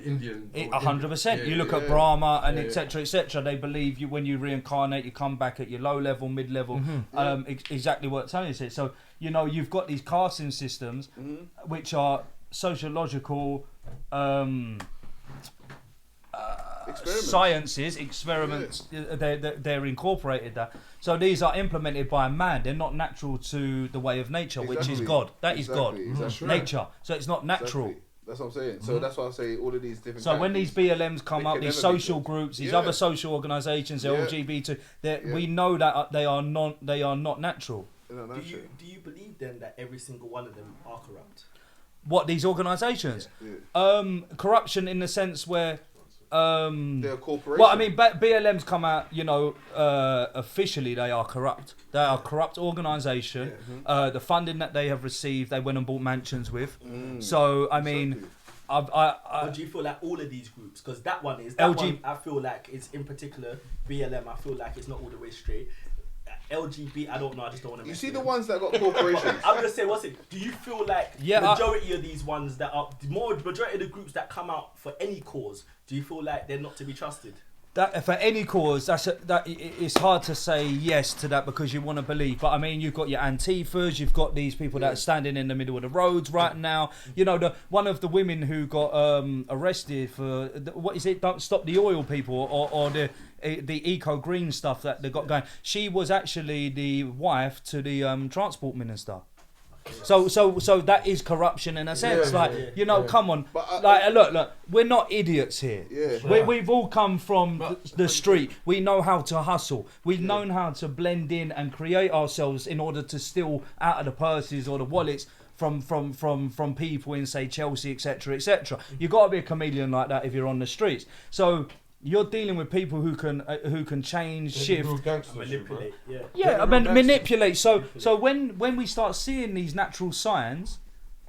Indian. 100%. You look at yeah. Brahma and Yeah. etc. etc. They believe you when you reincarnate, you come back at your low level, mid level. Exactly what Tony said. So you know you've got these casting systems, which are sociological. experiments. Experiments, they're incorporated that. So these are implemented by a man. They're not natural to the way of nature, which is Exactly. God. That is God. Exactly. Nature. So it's not natural. Exactly. That's what I'm saying. So that's why I say all of these different. So when these categories, BLMs come They up, can these never be social good. groups, these Yeah. other social organisations, Yeah. LGBT, Yeah. we know that they are not natural. No, Do that's you it. do you believe then that every single one of them are corrupt? What these organisations? Yeah. Corruption in the sense where. They're a corporation. Well, I mean, BLM's come out, officially they are corrupt. They are a corrupt organisation. The funding that they have received, they went and bought mansions with. So, I mean, Exactly. Or do you feel like all of these groups? Because that one is LG one I feel like is in particular BLM. I feel like it's not all the way straight. LGB, I don't know. I just don't want to. You see the ones that got corporations. I'm gonna say, what's it? Do you feel like majority of these ones that are majority of the groups that come out for any cause? Do you feel like they're not to be trusted? That for any cause, it's hard to say yes to that because you want to believe. But I mean, you've got your Antifas, you've got these people that are standing in the middle of the roads right now. You know, one of the women who got arrested for what is it? Don't stop the oil people or the eco green stuff that they got going. She was actually the wife to the transport minister. So that is corruption in a sense. Come on. But, Look, we're not idiots here. Yeah. We've all come from the street. We know how to hustle. We've known how to blend in and create ourselves in order to steal out of the purses or the wallets from people in, say, Chelsea, etc., etc. You've got to be a chameleon like that if you're on the streets. So you're dealing with people who can change, shift, Manipulate. manipulate. So when we start seeing these natural signs,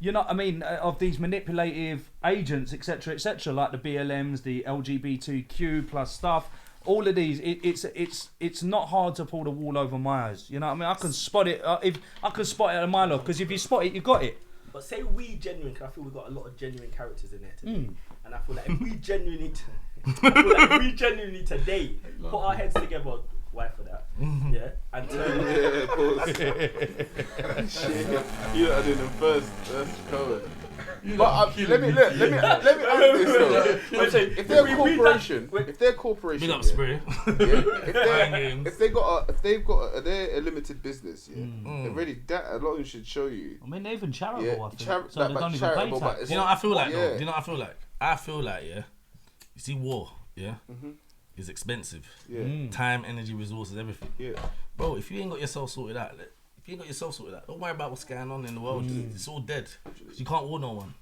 of these manipulative agents, etc., like the BLMs, the LGBTQ plus stuff, all of these, it's not hard to pull the wool over my eyes. You know what I mean? I can spot it. If I can spot it at a mile off, because if you spot it, you got it. But say we genuine, because I feel we've got a lot of genuine characters in there today, and I feel like if we genuinely today put our heads together, why for that? Yeah, and turn up. Yeah, pause. Shit. You know, I did them first. That's covered. But let me ask this though. If they're a corporation, Big up, yeah, Spray. if they're a limited business, already that alone should show you. I mean, they're even charitable, Yeah, I think. chari- So like, they but don't even charitable, pay but tax. it's You know what I feel like Yeah. though? You know what I feel like? I feel like, yeah, you see war, yeah, is expensive. Yeah. Time, energy, resources, everything. Yeah. Bro, if you ain't got yourself sorted out, don't worry about what's going on in the world. It's all dead. You can't war no one.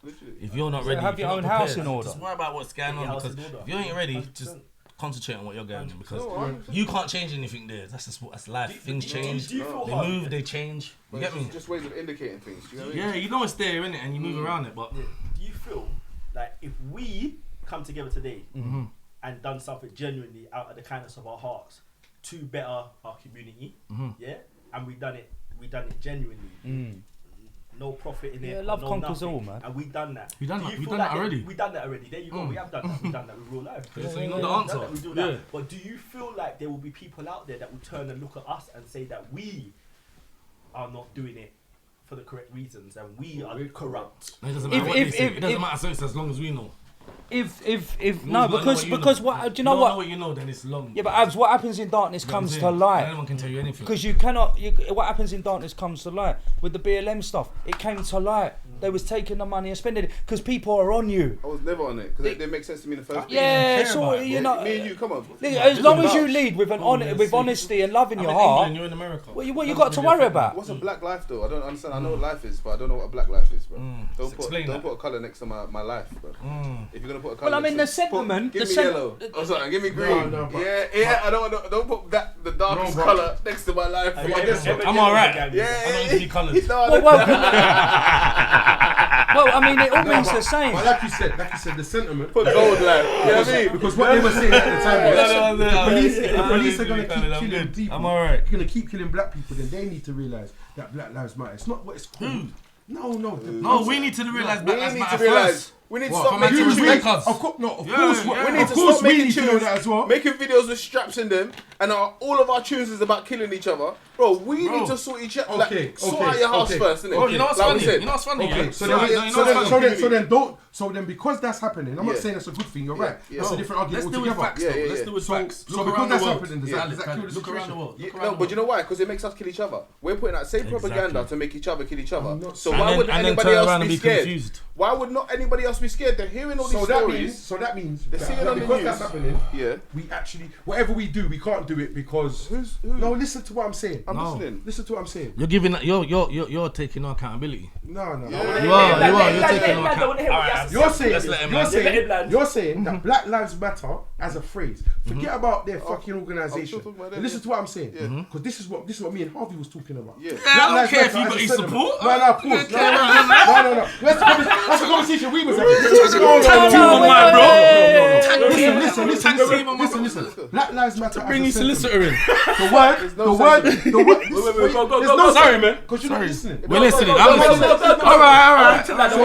If you're not ready, have if your you're own not house prepared, in order. Just worry about what's going on, house because in order. if you ain't ready, just concentrate on what you're going on, because No, 100%. you can't change anything there. That's life. Things change. Do you feel They hard? move, they change. You get me? Just ways of indicating things. You know what I mean? Yeah, you know it's there, innit? And you move around it, but Do you feel like if we come together today and done something genuinely out of the kindness of our hearts to better our community, yeah, and we done it genuinely, no profit in it, Yeah, love no conquers nothing, all, man. and we done that. We done Do that. you We feel done that like already. We done that already. There you go. We have done that. We done that with real life. Yeah, so you know the We done answer. that, we do Yeah. that. But do you feel like there will be people out there that will turn and look at us and say that we are not doing it for the correct reasons and we are corrupt? it doesn't matter what they say. It doesn't matter so it's as long as we know. If Rules no, gotta know because know. what do you If know don't what? know what you know, then it's long. Yeah, but Abs, what happens in darkness You know what I'm comes to saying? light. Anyone can tell you anything. Because you cannot. What happens in darkness comes to light. With the BLM stuff, it came to light. They was taking the money and spending it because people are on you. I was never on it because it didn't make sense to me in the first place. Yeah, care so about it, you bro. know. Me and you, come on. As long as you vouch. lead with yeah, with see. honesty and love in I'm your in heart, England, you're in America. what you Doesn't got to really worry affect me. about? What's a black life though? I don't understand. I know what life is, but I don't know what a black life is, bro. Don't explain that. put a colour next to my life, bro. If you're gonna put a colour. Well, I mean, next the to- sentiment. Give the me yellow. Oh, sorry, give me green. No, but- yeah. I don't put the darkest but- colour next to my life. Have you I ever- guess so. ever I'm dealt with alright. a gang? Yeah. I don't see colours. No, I Well, don't- well, I mean, it all No, means but- the same. But like you said, the sentiment. put gold, like. You know what I mean? Because what they were saying at the time was, The police are going to keep killing people. I'm alright. You're going to keep killing black people, then they need to realise that Black Lives Matter. It's not what it's called. No. No, we need to realise We Black Lives need Matter to realise. first. We need to What, stop for man to making respect tunes. us? Of course, no. Of Yeah, course, yeah. we We need to stop making making tunes tunes, that as well. making videos with straps in them, and all of our tunes is about killing each other. Bro, we Bro. need to sort each other. Okay, Like, sort okay, out your house okay. first, innit? Bro, you know what's Like we funny? said. You know what's funny? Okay, yeah? so You know then, what's funny? so then, because that's happening, I'm not Yeah. saying that's a good thing. You're Yeah, right. yeah. That's a No, different argument Let's deal with altogether. facts, Yeah, though. yeah, Let's yeah. deal with So- facts. so Look because around that's the world. happening, does Yeah. that kill the Look around the situation? world. Yeah, Look no, around the but you know world. why? Because it makes us kill each other. We're putting out same propaganda Exactly. to make each other kill each other. I'm not- So And why would and then anybody turn else around be and be scared? confused. Why would not anybody else be scared? They're hearing all these So stories. that means They're seeing it on the because news. that's happening, Yeah. we actually whatever we do, we can't do it because Who? no. Listen to what I'm saying. I'm No. listening. Listen to what I'm saying. You're giving. You're taking no accountability. No. Yeah. You are. Let You're him land, taking no let him land, I wanna hear what he has account. to You're say. saying, Let's let him land. Let him land. you're saying that Black Lives Matter as a phrase. Forget about their fucking organisation. I'm still talking about them, Listen yeah. to what I'm saying. Yeah. Because this is what me and Harvey was talking about. Yeah. I don't Lives care if Matter you as got a his sentiment. support. No, pause. No. That's a conversation we was having. Tag team on mine, bro. Listen. Black Lives Matter. Bring your solicitor in. The word. Wait, go, go. Sorry, man. Because you're not listening. We're listening. Go, I'm go, listening. go, go, go. All right. That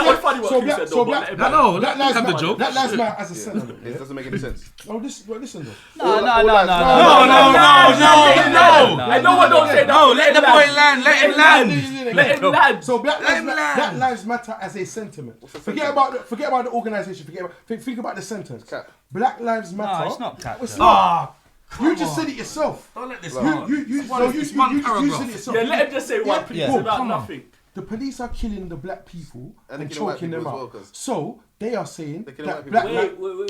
was funny what you said, though, but let him land. No, Black let's Lives have the Matter. joke. Black Lives Matter as a sentiment. It doesn't make any sense. Oh, listen though. No. I know what don't say that. No, let the boy land. Let him land. Let him land. So Black Let him land. Lives Matter as a sentiment. the Forget about the organisation. Think about the sentence. Cap. Black Lives Matter. No, it's not cat. It's though. not. You just said it yourself. Don't let this You go. you one paragraph. said it yourself. Yeah, let him just say one piece Yeah. about Come on. nothing. The police are killing the black people And and they're killing white choking them people as out. well, 'cause- So they are saying They're killing white that people.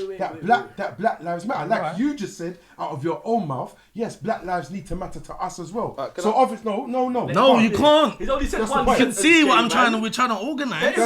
Black Lives Matter. Like you just said out of your own mouth. Yes, Black lives need to matter to us as well. Can So I- obviously, no. No, you can't. He's only said That's one the point. You can sentence, see what I'm man. trying to. We're trying to organise.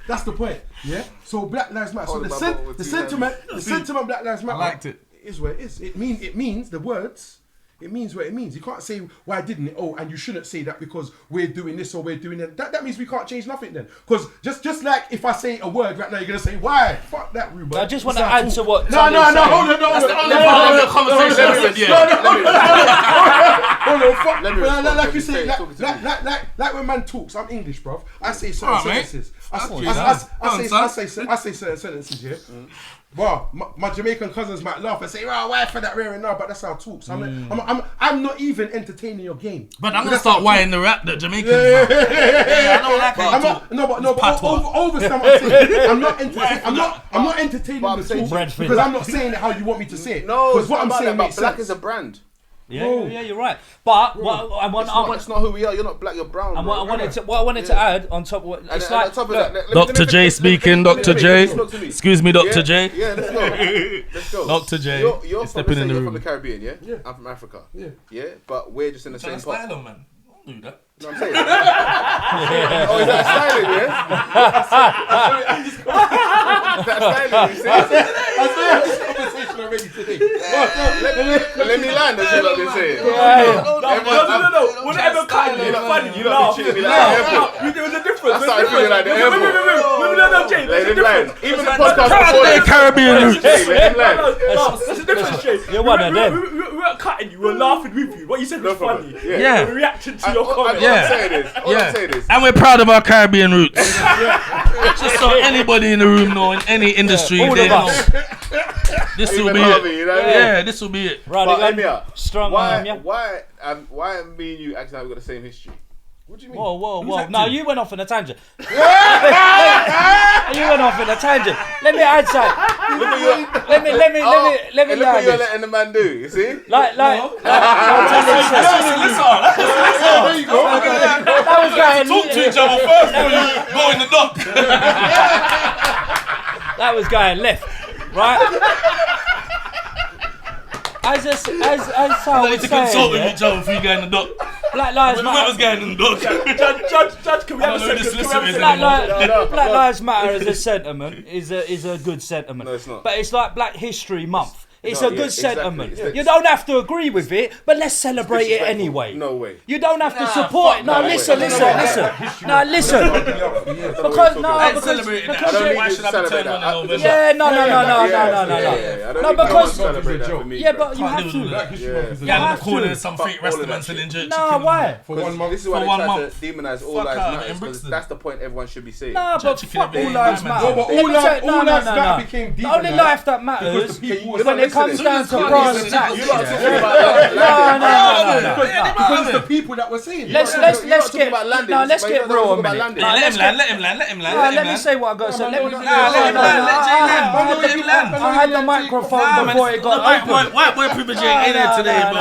That's the point. Yeah. So Black Lives Matter. So Hold the, my sen- bottle with the two sentiment, hands. the sentiment Black Lives Matter. liked it. Is what it is. It means the words. It means what it means. You can't say why didn't it? Oh, and you shouldn't say that because we're doing this or we're doing that. That means we can't change nothing then. Because just like if I say a word right now, you're gonna say why? Fuck that, Ruben. I just want to add to what. No, Tony's hold saying. on. That's the only part of the conversation I said. Yeah. Hold on, fuck. Let me But respond, like let you me say, say, talking to me. like when man talks, I'm English, bruv. I say certain Alright, mate. sentences. Fuck you, I son. say certain sentences, yeah. Well, my Jamaican cousins might laugh and say, "Oh, why for that rearing now?" But that's how I talk. So I'm not even entertaining your game. But I'm gonna start whining the rap that Jamaicans. Yeah, I don't like how you talk. Over some I'm saying, I'm not entertaining But I'm the saying- talk because I'm not saying it how you want me to say it. No, because what I'm saying about makes black sense. is a brand. Yeah, you're right. But what I want, It's not who we are. You're not black. You're brown. and bro. what I wanted to add on top of what And it's on like. top of look, that, Dr. J speaking. Dr. J. Excuse me, Dr. J. Yeah, let's go. Let's go. Dr. J. You're stepping in the from room. the Caribbean, yeah? Yeah. I'm from Africa. Yeah. Yeah, but we're just in the Trying same to pot. style him, man. Don't do that. You know what I'm saying? Oh, is that styling, yeah? That's styling, you see? I said this conversation already today. Let me land, that's what they're saying. No. Whenever cutting you, it's funny. You laugh. treating me like the airport. There was a difference. I started feeling like the airport. No, Jay. Let There's a him land. difference. Even the podcast before Hey, this. Caribbean roots. Hey, let him land. No, there's a difference, Jay. You're one of them. We weren't cutting you. We were laughing with you. What you said was No problem. funny. Yeah. We were reacting to your All comments. I'm saying is, And we're proud of our Caribbean roots. Just so anybody in the room know, in any industry, All they of know. us. This will even be Harvey, it. you know what I mean? Yeah, this will be it. But Right, hear me out. strong arm, yeah. Why are me and you acting like we've got the same history? What do you mean? Whoa. No, you went off on a tangent. You went off on a tangent. Let me add something. Let me And look what add you're this. letting the man do, you see? Like, There you go. that was going. Talk to each other first before you go in the dock. That was going left, right? As I They was need to consult with saying, each other before you go in the dock. Black Lives Whoever's Matter. going in the dock. Judge, can we have a I don't know who second? this Can we have a listener is second? anymore. Black Lives Matter as a sentiment is a good sentiment. No, it's not. But it's like Black History Month. It's No, a good exactly. sentiment. It's- You don't have to agree with it, but let's celebrate it disrespectful. anyway. No way. You don't have to support it. No, no, listen. wait. No, listen. Because no, I ain't because celebrating that. because I don't you- need Why you should to I be celebrate turning that. on over? yeah, no. I No, don't need because- you to celebrate that for me. Yeah, bro. but you have to. Black History Month is a Yeah, in have the corner, to. some Fuck fake all of Rastaman that selling jerk No, chicken. why? for 1 month. This is why For they 1 try month. to demonize all Fuck lives out matter. in Because Brixton. that's the point everyone should be saying. No, but chicken fuck every all day, lives man. matter. No, but Let me all tell- lives no. became The only demonized life that because matters the people when it comes down to brass You tacks. lot are talking about landing. No. because it's the people that were saying. Let's You're not get talking about landing, no. Let's but get you're not real a talking about minute. landing. No, Let let's him get- land, let him land, let him land, No, let him let me land. say what I got. So let me. Let him land, let Jay land. Let him land. I had the microphone Nah, man, before it got open. white boy privilege ain't in here today, bro.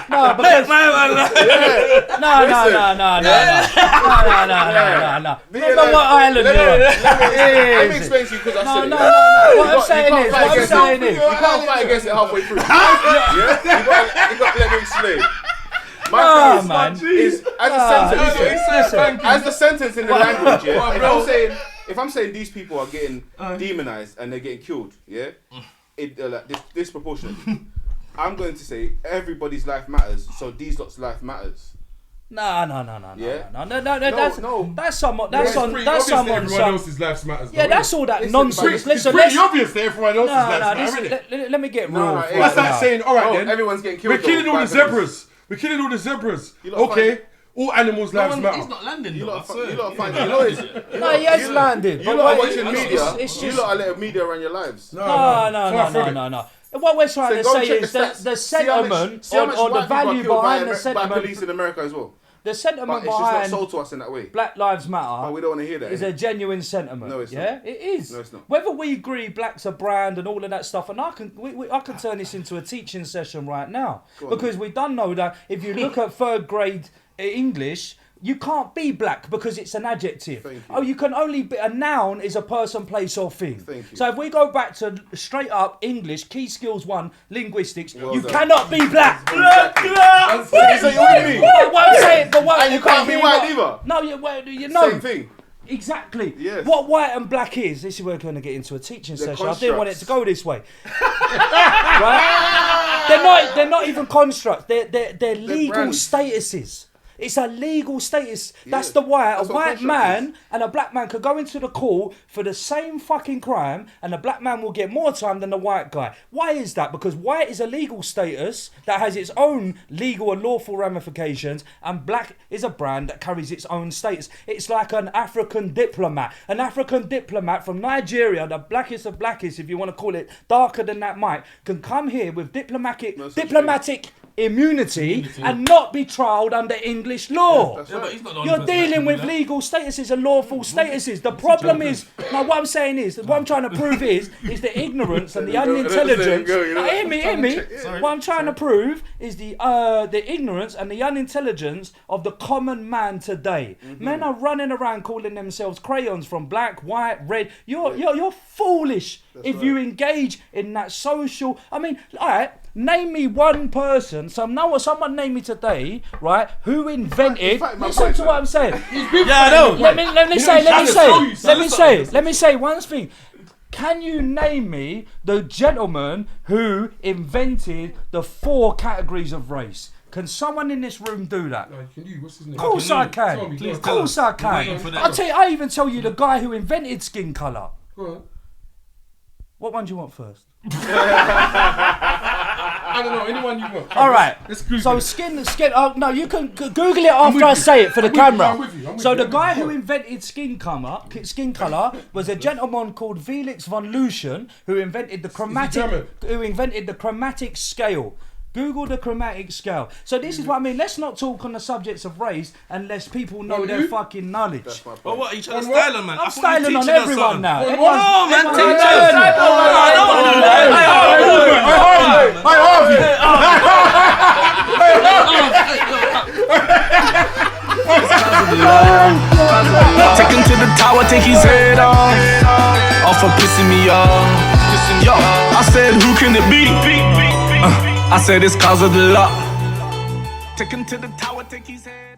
No, because Man, no. Remember what island you're on? Let me explain to you because I said it. No. What I'm saying is, You can't fight against it halfway through. Yeah? You got to let me explain. My thing man. is as a sentence, as the sentence in the language, yeah. If I'm saying these people are getting demonized and they're getting killed, yeah, like disproportionately, I'm going to say everybody's life matters, so these lots' life matters. No. Yeah? That's someone. It's That's on. pretty That's obvious that someone. everyone else's lives matters. Yeah, though, that's innit? all that It's nonsense. pretty- It's Listen, pretty let's. obvious that everyone else's lives matter, innit? Let me get real. No, for it's it That's like now. saying, all right then, Everyone's getting killed. we're killing all the by zebras. We're killing all the zebras. You lot Okay, all animals' lives He's matter. not landing, You though. lot I swear. you lot find, you know it's, No, he has landed. you but lot are wait, watching media. it's You just- lot are letting media run your lives. No. Far from it. What we're trying to go say check is the that stats. the See how much- sentiment see how much or the white people are value killed behind the by sentiment, police in America as well. the sentiment But it's just not behind sold to us in that way. Black Lives But Matter we don't want to hear that. is a genuine sentiment. No, it's yeah, not. it is. No, it's not. Whether we agree black's a brand and all of that stuff, and I can turn this into a teaching session right now on, because we don't know that if you look at third grade English. You can't be black because it's an adjective. Thank you. Oh, you can only be a noun is a person, place, or thing. Thank you. So if we go back to straight up English, key skills 1, linguistics, Well you done. cannot be black. Exactly. So you want me? But what I'm saying, but what And you can't be white either. No, you know. Same thing. Exactly. Yes. What white and black is, this is where we're going to get into a teaching They're session. I didn't want it to constructs. go this way. Right? They're not even constructs. They're legal brands. statuses. It's a legal status. That's the why That's a what white contract man and a black man could go into the court for the same fucking crime, and the black man will get more time than the white guy. Why is that? Because white is a legal status that has its own legal and lawful ramifications, and black is a brand that carries its own status. It's like an African diplomat. An African diplomat from Nigeria, the blackest of blackest, if you want to call it, darker than that mic, can come here with diplomatic immunity and not be trialed under English law. But he's not the only You're person that dealing can with do that. legal statuses and lawful statuses. The problem is, now what I'm saying is, what I'm trying to prove is the ignorance and the unintelligence. Hear me. What I'm trying to prove is the ignorance and the unintelligence of the common man today. Men are running around calling themselves crayons from black, white, red. You're foolish if you engage in that social. I mean, all right. Name me one person. Someone name me today, right? Who invented? Listen to what I'm saying. Yeah, I know. Let me say one thing. Can you name me the gentleman who invented the 4 categories of race? Can someone in this room do that? No, can you? What's his name? Of course I Tell can. me, Please Of tell course us. I We're waiting can. for that. I even tell you the guy who invented skin colour. Go on. What one do you want first? I don't know, anyone you want. All right. Let's Google So it. skin. Oh, no, you can Google it after with I you. say it for the I'm with you, camera. I'm with you, I'm with So you, the I'm guy with you. who invented skin colour was a gentleman called Felix von Luschen, who invented the German? chromatic scale. Google the chromatic scale. So this is what I mean. Let's not talk on the subjects of race unless people know Well, their you- fucking knowledge. But what, are you trying to On what? style on, man? I'm I thought you were styling on teaching us everyone something. now. No, Everyone's- man, everyone's teach learning. us. I don't want to do that. Take him to the tower, take his head off. Off for pissing me off. Yo, I said, who can it be? I said, it's cause of the law. Take him to the tower, take his head